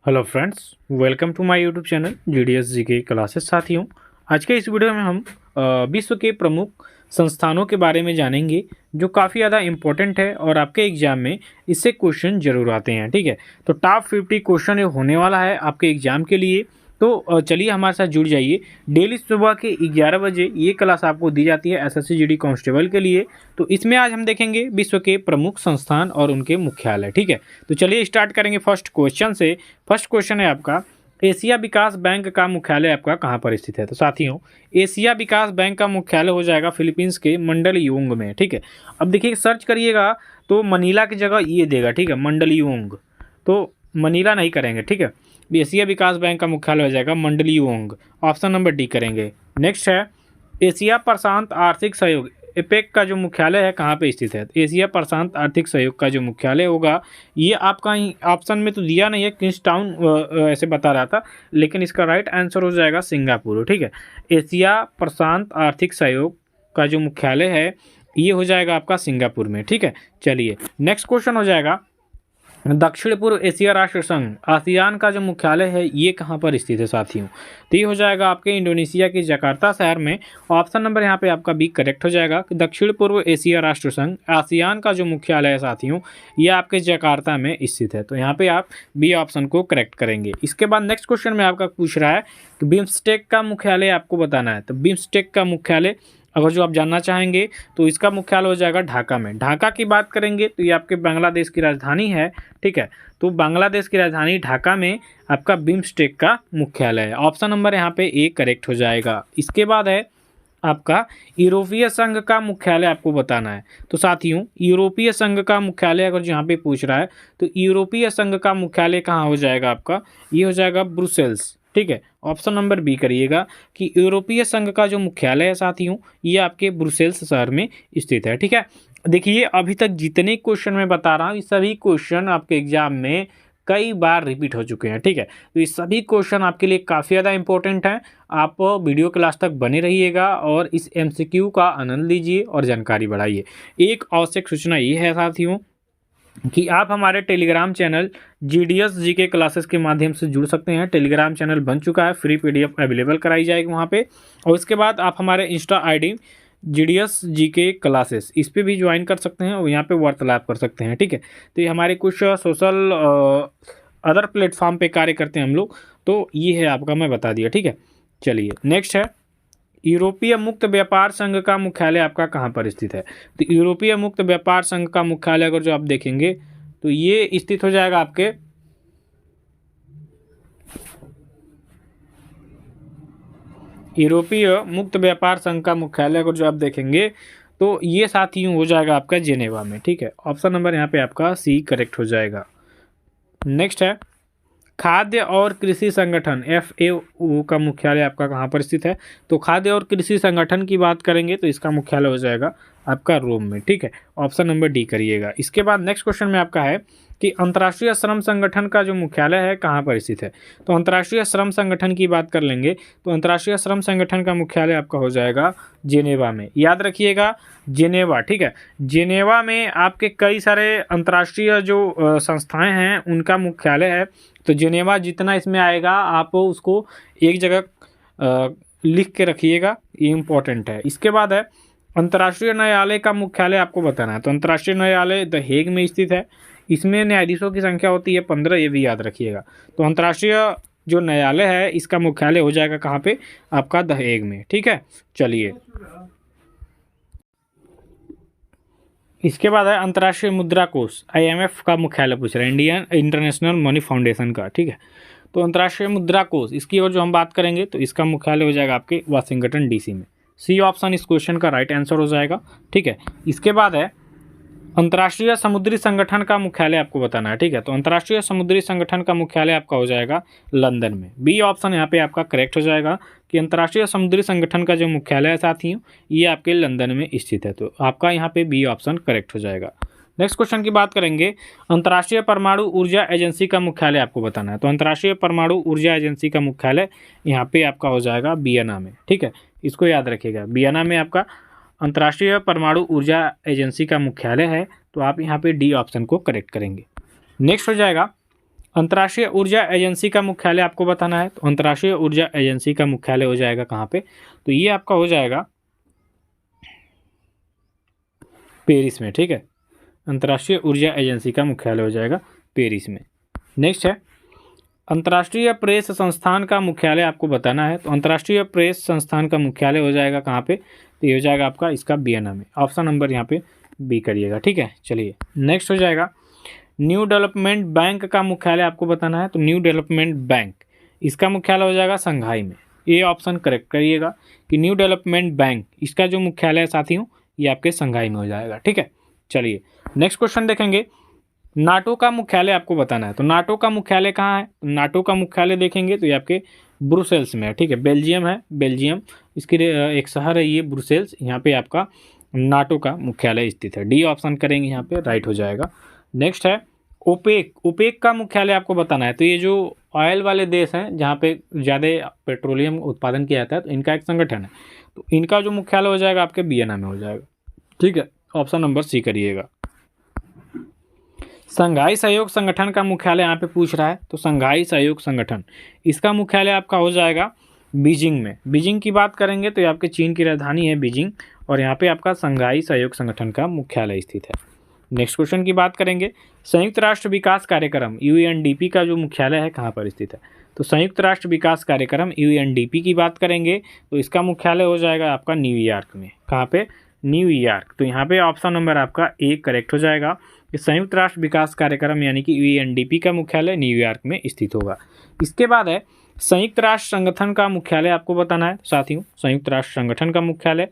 Hello friends, welcome to my YouTube channel GDS जी के classes. साथियों, आज के इस वीडियो में हम विश्व के प्रमुख संस्थानों के बारे में जानेंगे जो काफ़ी ज़्यादा इम्पोर्टेंट है और आपके एग्जाम में इससे क्वेश्चन जरूर आते हैं। ठीक है, तो टॉप 50 क्वेश्चन ये होने वाला है आपके एग्जाम के लिए। तो चलिए हमारे साथ जुड़ जाइए। डेली सुबह के 11 बजे ये क्लास आपको दी जाती है एसएससी जीडी कांस्टेबल के लिए। तो इसमें आज हम देखेंगे विश्व के प्रमुख संस्थान और उनके मुख्यालय। ठीक है, तो चलिए स्टार्ट करेंगे फर्स्ट क्वेश्चन से। फर्स्ट क्वेश्चन है आपका, एशिया विकास बैंक का मुख्यालय आपका कहाँ पर स्थित है। तो साथियों, एशिया विकास बैंक का मुख्यालय हो जाएगा फिलीपींस के मंडलयुंग में। ठीक है, अब देखिए सर्च करिएगा तो मनीला की जगह ये देगा। ठीक है, मंडलयुंग, तो मनीला नहीं करेंगे। ठीक है, एशिया विकास बैंक का मुख्यालय हो जाएगा मंडलयुंग। ऑप्शन नंबर डी करेंगे। नेक्स्ट है एशिया प्रशांत आर्थिक सहयोग, एपेक का जो मुख्यालय है कहाँ पे स्थित है। एशिया प्रशांत आर्थिक सहयोग का जो मुख्यालय होगा, ये आपका ऑप्शन में तो दिया नहीं है, किस टाउन ऐसे बता रहा था, लेकिन इसका राइट आंसर हो जाएगा सिंगापुर। ठीक है, एशिया प्रशांत आर्थिक सहयोग का जो मुख्यालय है ये हो जाएगा आपका सिंगापुर में। ठीक है, चलिए नेक्स्ट क्वेश्चन हो जाएगा, दक्षिण पूर्व एशिया राष्ट्र संघ आसियान का जो मुख्यालय है ये कहाँ पर स्थित है साथियों। तो ये हो जाएगा आपके इंडोनेशिया के जकार्ता शहर में। ऑप्शन नंबर यहाँ पे आपका बी करेक्ट हो जाएगा। दक्षिण पूर्व एशिया राष्ट्र संघ आसियान का जो मुख्यालय है साथियों ये आपके जकार्ता में स्थित है। तो यहाँ पे आप बी ऑप्शन को करेक्ट करेंगे। इसके बाद नेक्स्ट क्वेश्चन में आपका पूछ रहा है कि बिम्स्टेक का मुख्यालय आपको बताना है। तो बिम्स्टेक का मुख्यालय अगर जो आप जानना चाहेंगे तो इसका मुख्यालय हो जाएगा ढाका में। ढाका की बात करेंगे तो ये आपके बांग्लादेश की राजधानी है। ठीक है, तो बांग्लादेश की राजधानी ढाका में आपका बिम्स्टेक का मुख्यालय है। ऑप्शन नंबर यहाँ पे ए करेक्ट हो जाएगा। इसके बाद है आपका यूरोपीय संघ का मुख्यालय आपको बताना है। तो साथियों, यूरोपीय संघ का मुख्यालय अगर यहाँ पे पूछ रहा है तो यूरोपीय संघ का मुख्यालय कहाँ हो जाएगा आपका, ये हो जाएगा ब्रुसेल्स। ठीक है, ऑप्शन नंबर बी करिएगा कि यूरोपीय संघ का जो मुख्यालय है साथियों ये आपके ब्रुसेल्स शहर में स्थित है। ठीक है, देखिए अभी तक जितने क्वेश्चन मैं बता रहा हूँ ये सभी क्वेश्चन आपके एग्जाम में कई बार रिपीट हो चुके हैं। ठीक है, तो ये सभी क्वेश्चन आपके लिए काफ़ी ज़्यादा इंपॉर्टेंट हैं। आप वीडियो क्लास तक बने रहिएगा और इस एमसीक्यू का आनंद लीजिए और जानकारी बढ़ाइए। एक आवश्यक सूचना ये है साथियों कि आप हमारे टेलीग्राम चैनल जीडीएस जी के क्लासेस के माध्यम से जुड़ सकते हैं। टेलीग्राम चैनल बन चुका है, फ्री पीडीएफ अवेलेबल कराई जाएगी वहाँ पे। और उसके बाद आप हमारे इंस्टा आईडी जीडीएस जी के क्लासेस इस पर भी ज्वाइन कर सकते हैं और यहाँ पे वार्तालाप कर सकते हैं। ठीक है, तो ये हमारे कुछ सोशल अदर प्लेटफॉर्म पे कार्य करते हैं हम लोग। तो ये है आपका, मैं बता दिया। ठीक है, चलिए नेक्स्ट है यूरोपीय मुक्त व्यापार संघ का मुख्यालय आपका कहाँ पर स्थित है। तो यूरोपीय मुक्त व्यापार संघ का मुख्यालय अगर जो आप देखेंगे तो ये स्थित हो जाएगा आपके यूरोपीय मुक्त व्यापार संघ का मुख्यालय अगर जो आप देखेंगे तो ये साथियों हो जाएगा आपका जेनेवा में। ठीक है, ऑप्शन नंबर यहाँ पे आपका सी करेक्ट हो जाएगा। नेक्स्ट है खाद्य और कृषि संगठन FAO का मुख्यालय आपका कहाँ पर स्थित है। तो खाद्य और कृषि संगठन की बात करेंगे तो इसका मुख्यालय हो जाएगा आपका रोम में। ठीक है, ऑप्शन नंबर डी करिएगा। इसके बाद नेक्स्ट क्वेश्चन में आपका है कि अंतर्राष्ट्रीय श्रम संगठन का जो मुख्यालय है कहाँ पर स्थित है। तो अंतर्राष्ट्रीय श्रम संगठन की बात कर लेंगे तो अंतर्राष्ट्रीय श्रम संगठन का मुख्यालय आपका हो जाएगा जेनेवा में। याद रखिएगा जेनेवा। ठीक है, जेनेवा में आपके कई सारे अंतर्राष्ट्रीय जो संस्थाएं हैं उनका मुख्यालय है। तो जेनेवा जितना इसमें आएगा आप उसको एक जगह लिख के रखिएगा, ये इम्पोर्टेंट है। इसके बाद है अंतर्राष्ट्रीय न्यायालय का मुख्यालय आपको बताना है। तो अंतर्राष्ट्रीय न्यायालय द हेग में स्थित है। इसमें न्यायाधीशों की संख्या होती है 15, ये भी याद रखिएगा। तो अंतर्राष्ट्रीय जो न्यायालय है इसका मुख्यालय हो जाएगा कहाँ पे, आपका द हेग में। ठीक है, चलिए इसके बाद है अंतर्राष्ट्रीय मुद्रा कोष IMF का मुख्यालय पूछ रहे हैं, इंडियन इंटरनेशनल मनी फाउंडेशन का। ठीक है, तो अंतर्राष्ट्रीय मुद्रा कोष इसकी और जो हम बात करेंगे तो इसका मुख्यालय हो जाएगा आपके वाशिंगटन DC में। सी ऑप्शन इस क्वेश्चन का राइट आंसर हो जाएगा। ठीक है, इसके बाद है अंतर्राष्ट्रीय समुद्री संगठन का मुख्यालय आपको बताना है। ठीक है, तो अंतर्राष्ट्रीय समुद्री संगठन का मुख्यालय आपका हो जाएगा लंदन में। बी ऑप्शन यहाँ पे आपका करेक्ट हो जाएगा कि अंतर्राष्ट्रीय समुद्री संगठन का जो मुख्यालय है साथियों ये आपके लंदन में स्थित है। तो आपका यहाँ पे बी ऑप्शन करेक्ट हो जाएगा। नेक्स्ट क्वेश्चन की बात करेंगे, अंतर्राष्ट्रीय परमाणु ऊर्जा एजेंसी का मुख्यालय आपको बताना है। तो अंतर्राष्ट्रीय परमाणु ऊर्जा एजेंसी का मुख्यालय यहाँ पे आपका हो जाएगा वियना में। ठीक है, इसको याद रखिएगा, वियना में आपका अंतर्राष्ट्रीय परमाणु ऊर्जा एजेंसी का मुख्यालय है। तो आप यहाँ पे डी ऑप्शन को करेक्ट करेंगे। नेक्स्ट हो जाएगा अंतर्राष्ट्रीय ऊर्जा एजेंसी का मुख्यालय आपको बताना है, तो अंतर्राष्ट्रीय ऊर्जा एजेंसी का मुख्यालय हो जाएगा कहाँ पे, तो ये आपका हो जाएगा पेरिस में, ठीक है। अंतर्राष्ट्रीय ऊर्जा एजेंसी का मुख्यालय हो जाएगा पेरिस में। नेक्स्ट है अंतर्राष्ट्रीय प्रेस संस्थान का मुख्यालय आपको बताना है, तो अंतर्राष्ट्रीय प्रेस संस्थान का मुख्यालय हो जाएगा कहाँ पे, तो ये हो जाएगा आपका इसका वियना में। ऑप्शन नंबर यहाँ पे बी करिएगा, ठीक है। चलिए नेक्स्ट हो जाएगा न्यू डेवलपमेंट बैंक का मुख्यालय आपको बताना है, तो न्यू डेवलपमेंट बैंक इसका मुख्यालय हो जाएगा संघाई में। ये ऑप्शन करेक्ट करिएगा कि न्यू डेवलपमेंट बैंक इसका जो मुख्यालय है साथियों ये आपके संघाई में हो जाएगा, ठीक है। चलिए नेक्स्ट क्वेश्चन देखेंगे, नाटो का मुख्यालय आपको बताना है, तो नाटो का मुख्यालय कहाँ है, तो नाटो का मुख्यालय देखेंगे तो ये आपके ब्रुसेल्स में है, ठीक है। बेल्जियम है, बेल्जियम इसकी एक शहर है ये ब्रुसेल्स, यहाँ पे आपका नाटो का मुख्यालय स्थित है। डी ऑप्शन करेंगे यहाँ पे राइट हो जाएगा। नेक्स्ट है ओपेक, ओपेक का मुख्यालय आपको बताना है, तो ये जो ऑयल वाले देश हैं जहाँ पे ज़्यादा पेट्रोलियम उत्पादन किया जाता है, तो इनका एक संगठन है, तो इनका जो मुख्यालय हो जाएगा आपके वियना में हो जाएगा, ठीक है। ऑप्शन नंबर सी करिएगा। संघाई सहयोग संगठन का मुख्यालय यहाँ पे पूछ रहा है, तो संघाई सहयोग संगठन इसका मुख्यालय आपका हो जाएगा बीजिंग में। बीजिंग की बात करेंगे तो ये आपके चीन की राजधानी है बीजिंग, और यहाँ पे आपका संघाई सहयोग संगठन का मुख्यालय स्थित है। नेक्स्ट क्वेश्चन की बात करेंगे, संयुक्त राष्ट्र विकास कार्यक्रम यूएनडीपी का जो मुख्यालय है कहाँ पर स्थित है, तो संयुक्त राष्ट्र विकास कार्यक्रम यूएनडीपी की बात करेंगे तो इसका मुख्यालय हो जाएगा आपका न्यूयॉर्क में। कहाँ पे, न्यूयॉर्क। तो यहाँ पे ऑप्शन नंबर आपका ए करेक्ट हो जाएगा कि संयुक्त राष्ट्र विकास कार्यक्रम यानी कि यूएनडीपी का मुख्यालय न्यूयॉर्क में स्थित होगा। इसके बाद है संयुक्त राष्ट्र संगठन का मुख्यालय आपको बताना है साथियों, संयुक्त राष्ट्र संगठन का मुख्यालय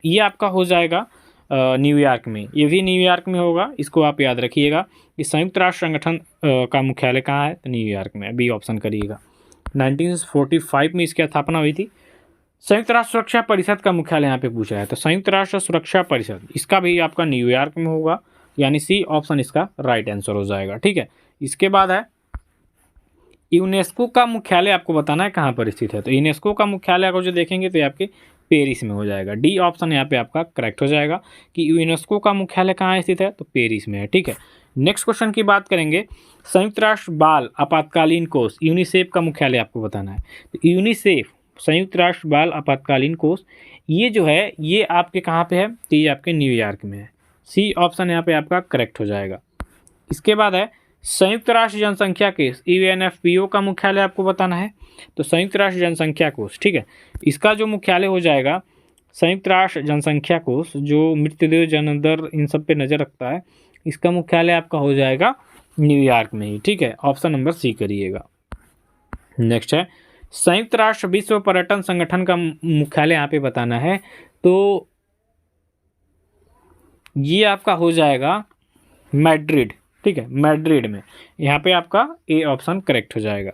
ये आपका हो जाएगा न्यूयॉर्क में, ये भी न्यूयॉर्क में होगा, इसको आप याद रखिएगा कि संयुक्त राष्ट्र संगठन का मुख्यालय कहाँ है, तो न्यूयॉर्क में। बी ऑप्शन करिएगा। 1945 में इसकी स्थापना हुई थी। संयुक्त राष्ट्र सुरक्षा परिषद का मुख्यालय यहाँ पे पूछा है, तो संयुक्त राष्ट्र सुरक्षा परिषद इसका भी आपका न्यूयॉर्क में होगा, यानी सी ऑप्शन इसका राइट आंसर हो जाएगा, ठीक है। इसके बाद है यूनेस्को का मुख्यालय आपको बताना है कहाँ पर स्थित है, तो यूनेस्को का मुख्यालय अगर जो देखेंगे तो ये आपके पेरिस में हो जाएगा। डी ऑप्शन यहाँ पे आपका करेक्ट हो जाएगा कि यूनेस्को का मुख्यालय कहाँ स्थित है, तो पेरिस में है, ठीक है। नेक्स्ट क्वेश्चन की बात करेंगे, संयुक्त राष्ट्र बाल आपातकालीन कोष यूनिसेफ का मुख्यालय आपको बताना है, तो यूनिसेफ संयुक्त राष्ट्र बाल आपातकालीन कोष ये जो है ये आपके कहाँ पे है, तो ये आपके न्यूयॉर्क में है। सी ऑप्शन यहाँ पे आपका करेक्ट हो जाएगा। इसके बाद है संयुक्त राष्ट्र जनसंख्या कोष यूएनएफपीओ का मुख्यालय आपको बताना है, तो संयुक्त राष्ट्र जनसंख्या कोष, ठीक है, इसका जो मुख्यालय हो जाएगा संयुक्त राष्ट्र जनसंख्या कोष जो मृत्युदर जन्म दर इन सब पे नज़र रखता है, इसका मुख्यालय आपका हो जाएगा न्यूयॉर्क में ही, ठीक है। ऑप्शन नंबर सी करिएगा। नेक्स्ट है संयुक्त राष्ट्र विश्व पर्यटन संगठन का मुख्यालय यहाँ पे बताना है, तो ये आपका हो जाएगा मैड्रिड, ठीक है, मैड्रिड में। यहाँ पे आपका ए ऑप्शन करेक्ट हो जाएगा।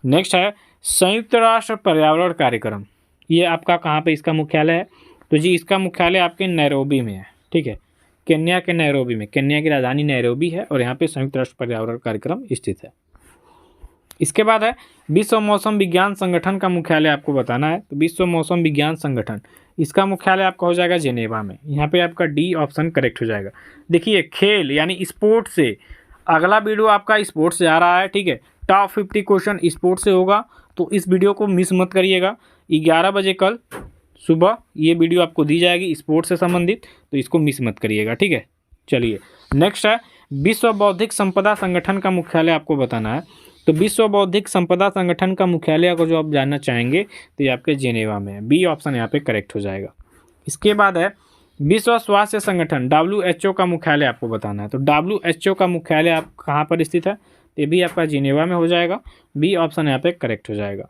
नेक्स्ट है संयुक्त राष्ट्र पर्यावरण कार्यक्रम, ये आपका कहाँ पे इसका मुख्यालय है, तो जी इसका मुख्यालय आपके नैरोबी में है, ठीक है, केन्या के नैरोबी में, केन्या की राजधानी नैरोबी है और यहाँ पे संयुक्त राष्ट्र पर्यावरण कार्यक्रम स्थित है। इसके बाद है विश्व मौसम विज्ञान संगठन का मुख्यालय आपको बताना है, तो विश्व मौसम विज्ञान संगठन इसका मुख्यालय आपका हो जाएगा जेनेवा में। यहाँ पे आपका डी ऑप्शन करेक्ट हो जाएगा। देखिए खेल यानी स्पोर्ट्स से अगला वीडियो आपका स्पोर्ट्स से आ रहा है, ठीक है, टॉप 50 क्वेश्चन स्पोर्ट्स से होगा, तो इस वीडियो को मिस मत करिएगा। 11 बजे कल सुबह ये वीडियो आपको दी जाएगी स्पोर्ट्स से संबंधित, तो इसको मिस मत करिएगा, ठीक है। चलिए नेक्स्ट है विश्व बौद्धिक संपदा संगठन का मुख्यालय आपको बताना है, तो विश्व बौद्धिक संपदा संगठन का मुख्यालय अगर जो आप जानना चाहेंगे तो ये आपके जेनेवा में है। बी ऑप्शन यहाँ पे करेक्ट हो जाएगा। इसके बाद है विश्व स्वास्थ्य संगठन WHO का मुख्यालय आपको बताना है, तो WHO का मुख्यालय आप कहाँ पर स्थित है, ये भी आपका जिनेवा में हो जाएगा। बी ऑप्शन यहाँ पे करेक्ट हो जाएगा।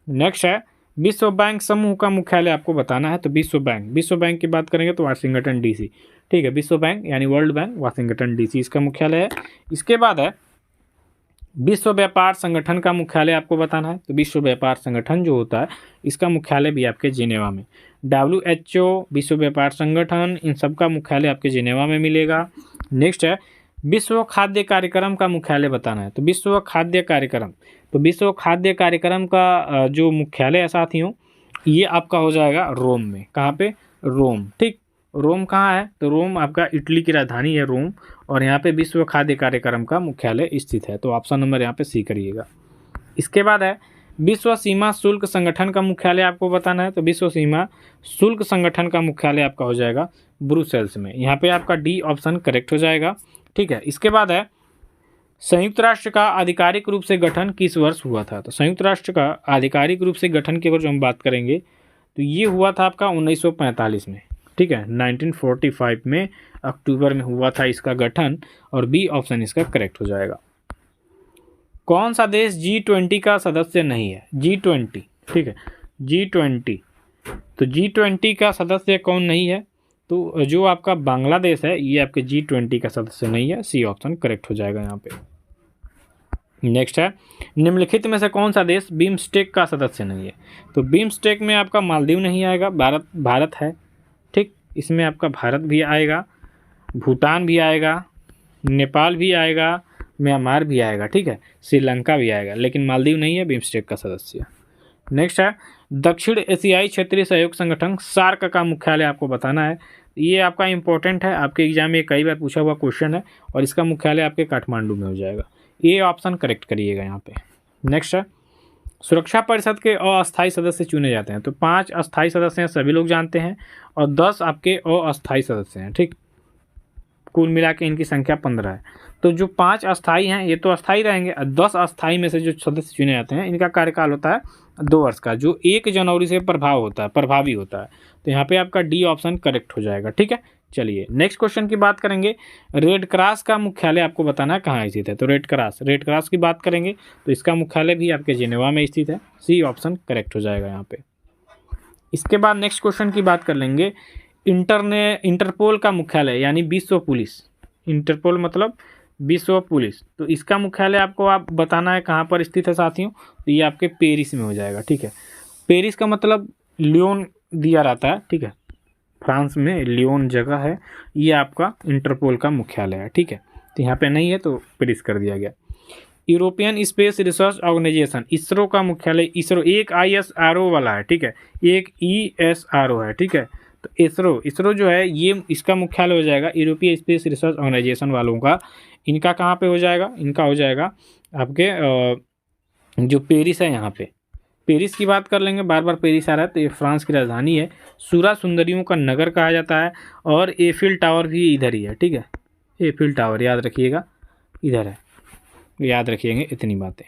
नेक्स्ट है विश्व बैंक समूह का मुख्यालय आपको बताना है, तो विश्व बैंक की बात करेंगे तो वाशिंगटन DC, ठीक है, विश्व बैंक यानी वर्ल्ड बैंक वाशिंगटन DC इसका मुख्यालय है। इसके बाद है विश्व व्यापार संगठन का मुख्यालय आपको बताना है, तो विश्व व्यापार संगठन जो होता है इसका मुख्यालय भी आपके जिनेवा में। WHO विश्व व्यापार संगठन इन सब का मुख्यालय आपके जिनेवा में मिलेगा। नेक्स्ट है विश्व खाद्य कार्यक्रम का मुख्यालय बताना है, तो विश्व खाद्य कार्यक्रम का जो मुख्यालय है साथियों ये आपका हो जाएगा रोम में। कहाँ पे, रोम, ठीक। रोम कहाँ है? तो रोम आपका इटली की राजधानी है रोम, और यहाँ पे विश्व खाद्य कार्यक्रम का मुख्यालय स्थित है। तो ऑप्शन नंबर यहाँ पे सी करिएगा। इसके बाद है विश्व सीमा शुल्क संगठन का मुख्यालय आपको बताना है। तो विश्व सीमा शुल्क संगठन का मुख्यालय आपका हो जाएगा ब्रुसेल्स में। यहाँ पे आपका डी ऑप्शन करेक्ट हो जाएगा। ठीक है, इसके बाद है संयुक्त राष्ट्र का आधिकारिक रूप से गठन किस वर्ष हुआ था? तो संयुक्त राष्ट्र का आधिकारिक रूप से गठन के वर्ष हम बात करेंगे तो ये हुआ था आपका 1945 में। ठीक है, 1945 में अक्टूबर में हुआ था इसका गठन, और बी ऑप्शन इसका करेक्ट हो जाएगा। कौन सा देश G20 का सदस्य नहीं है? G20, ठीक है, G20, तो G20 का सदस्य कौन नहीं है? तो जो आपका बांग्लादेश है ये आपके G20 का सदस्य नहीं है। सी ऑप्शन करेक्ट हो जाएगा यहाँ पे। नेक्स्ट है निम्नलिखित में से कौन सा देश बिम्स्टेक का सदस्य नहीं है? तो बिम्स्टेक में आपका मालदीव नहीं आएगा, भारत है। ठीक, इसमें आपका भारत भी आएगा, भूटान भी आएगा, नेपाल भी आएगा, म्यांमार भी आएगा। ठीक है, श्रीलंका भी आएगा, लेकिन मालदीव नहीं है बिम्स्टेक का सदस्य। नेक्स्ट है दक्षिण एशियाई क्षेत्रीय सहयोग संगठन सार्क का मुख्यालय आपको बताना है। ये आपका इंपॉर्टेंट है, आपके एग्जाम में कई बार पूछा हुआ क्वेश्चन है, और इसका मुख्यालय आपके काठमांडू में हो जाएगा। ये ऑप्शन करेक्ट करिएगा यहाँ पे। नेक्स्ट है सुरक्षा परिषद के अस्थायी सदस्य चुने जाते हैं। तो 5 अस्थायी सदस्य हैं, सभी लोग जानते हैं, और 10 आपके अस्थायी सदस्य हैं। ठीक, कुल मिला के इनकी संख्या 15 है। तो जो 5 अस्थायी हैं ये तो अस्थायी रहेंगे, 10 अस्थायी में से जो सदस्य चुने जाते हैं इनका कार्यकाल होता है 2 वर्ष का, जो 1 जनवरी से प्रभावी होता है। तो यहाँ पे आपका डी ऑप्शन करेक्ट हो जाएगा। ठीक है, चलिए नेक्स्ट क्वेश्चन की बात करेंगे। रेड क्रॉस का मुख्यालय आपको बताना है कहाँ स्थित है? तो रेड क्रॉस की बात करेंगे तो इसका मुख्यालय भी आपके जिनेवा में स्थित है। सी ऑप्शन करेक्ट हो जाएगा यहाँ पे। इसके बाद नेक्स्ट क्वेश्चन की बात कर लेंगे। इंटरपोल का मुख्यालय यानी विश्व पुलिस, इंटरपोल मतलब विश्व पुलिस, तो इसका मुख्यालय आपको आप बताना है कहाँ पर स्थित है साथियों? तो ये आपके पेरिस में हो जाएगा। ठीक है, पेरिस का मतलब लियोन दिया रहता है। ठीक है, फ्रांस में लियोन जगह है, ये आपका इंटरपोल का मुख्यालय है। ठीक है, तो यहाँ पे नहीं है तो पेरिस कर दिया गया। European Space Research Organisation ESRO का मुख्यालय, इसरो एक ISRO वाला है। ठीक है, एक ESRO है। ठीक है, तो इसरो जो है ये इसका मुख्यालय हो जाएगा यूरोपीय स्पेस रिसर्च ऑर्गेनाइजेशन वालों का। इनका कहाँ पे हो जाएगा? इनका हो जाएगा आपके जो पेरिस है, यहाँ पे पेरिस की बात कर लेंगे। बार बार पेरिस आ रहा है, तो ये फ्रांस की राजधानी है, सूरा सुंदरियों का नगर कहा जाता है, और एफिल टावर भी इधर ही है। ठीक है, एफिल टावर याद रखिएगा इधर है, याद रखिएगा इतनी बातें।